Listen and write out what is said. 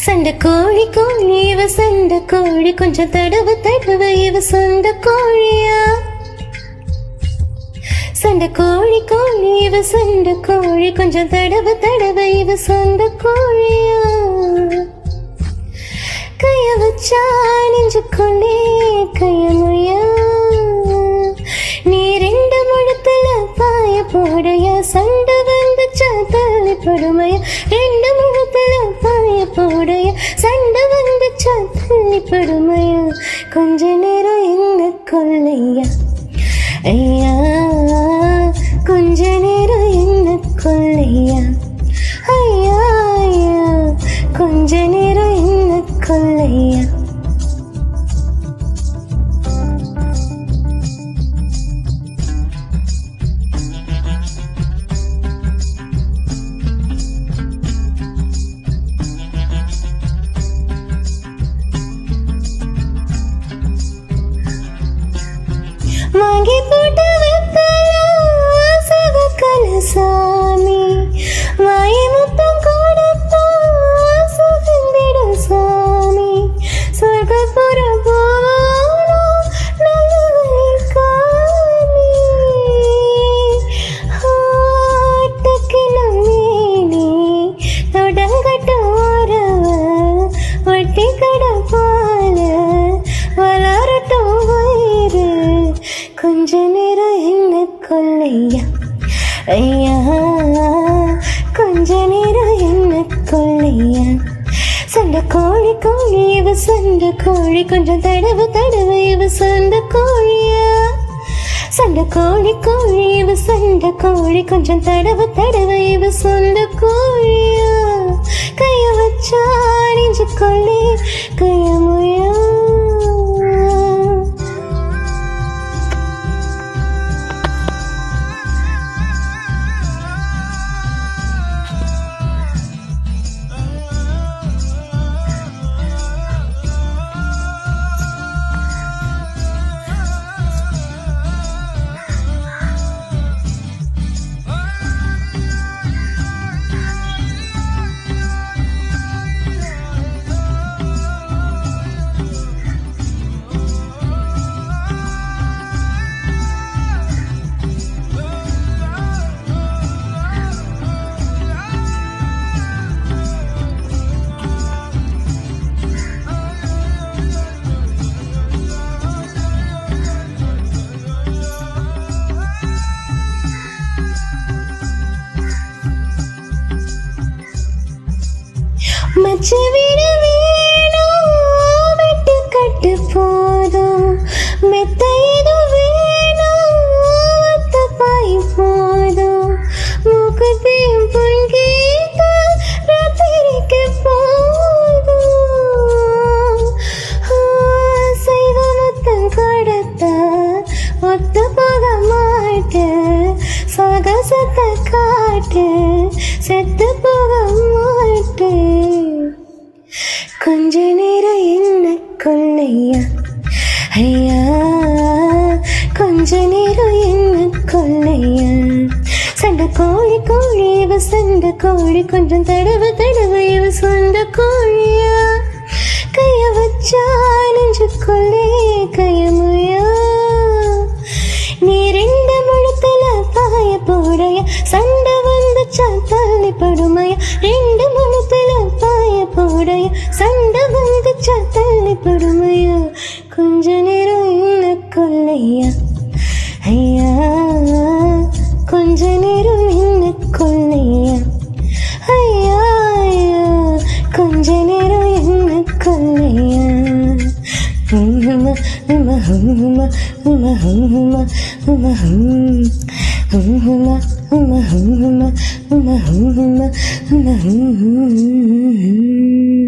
சண்டை கோழி கோழி இவ சண்டை கோழி கொஞ்சம் தடவை தடவை இவ சொந்த கோழியா சண்டை கோழி கோழி இவ சண்டை கோழி கொஞ்சம் தடவை தடவை இவ சொந்த கோழியா கைய வச்சா நெஞ்சுக்குள்ளே கையமுயா நீ ரெண்டு முழத்துல பாய போடையா சண்டை வந்துச்சா தள்ளி படுமையா ரெண்டு முழத்துல பாய போடையா சண்டை வந்துச்சா தள்ளி படுமையா கொஞ்ச நேரம் என்ன கொள்ளையா ஐயா கொஞ்ச நேரம் என்ன கொள்ளையா ஐயா ஐயா கொஞ்ச நேரம் என்ன கொள்ளையா வாங்கி போட்டு வைக்கலாம் சகக்கல சாமி வாயை முத்தம் கொடுத்தான் சுகந்திடும் சாமி சொர்க்கப்புற போவானோ நல்லவரை காணி ஆட்டக்கிலும் மேலே தொடங்கட்டு வரவ வட்டி கடை போல வளரட்டும் வயிறு கொஞ்ச நேரம் என்ன கொள்ளையா ஐயா கொஞ்ச நேரம் என்ன கொள்ளையா சண்டை கோழி கோழி இவ சண்டை கோழி கொஞ்சம் தடவை தடவை இவ சொந்த கோழியா சண்டை கோழி கோழி இவ சண்டை கோழி கொஞ்சம் தடவை தடவை இவ சொந்த கோழியா கைய வச்சா நெஞ்சுக்குள்ளே கையமுயா மச்ச விட வேணும் வெட்டு கட்டு போதும் மெத்த இது வேணும் ஒத்த பாய் போதும் மூக்கத்தையும் பொங்கீத்த ராத்திரிக்கு போதும் சைவ முத்தம் கொடுத்த ஒத்த போக மாட்டு சகசத்தை காட்டு செத்து போக மாட்டு கொஞ்ச நேரம் என்ன கொள்ளையா ஐயா கொஞ்ச நேரம் என்ன கொள்ளையா சண்டை கோழி கோழி இவ சண்டை கோழி கொஞ்சம் தடவை தடவை இவ சொந்த கோழியா கைய வச்சா நெஞ்சுக்குள்ளே கையமுயா நீ ரெண்டு முழத்துல பாய போடையா சண்டை வந்துச்சா தள்ளி படுமையா ரெண்டு முழத்துல பாய போடையா சண்டை வந்துச்சா தள்ளி படுமையா கொஞ்ச நேரம் என்ன கொள்ளையா ஐயா கொஞ்ச நேரம் என்ன கொள்ளையா ஐயா ஐயா கொஞ்ச நேரம் என்ன கொள்ளையா hum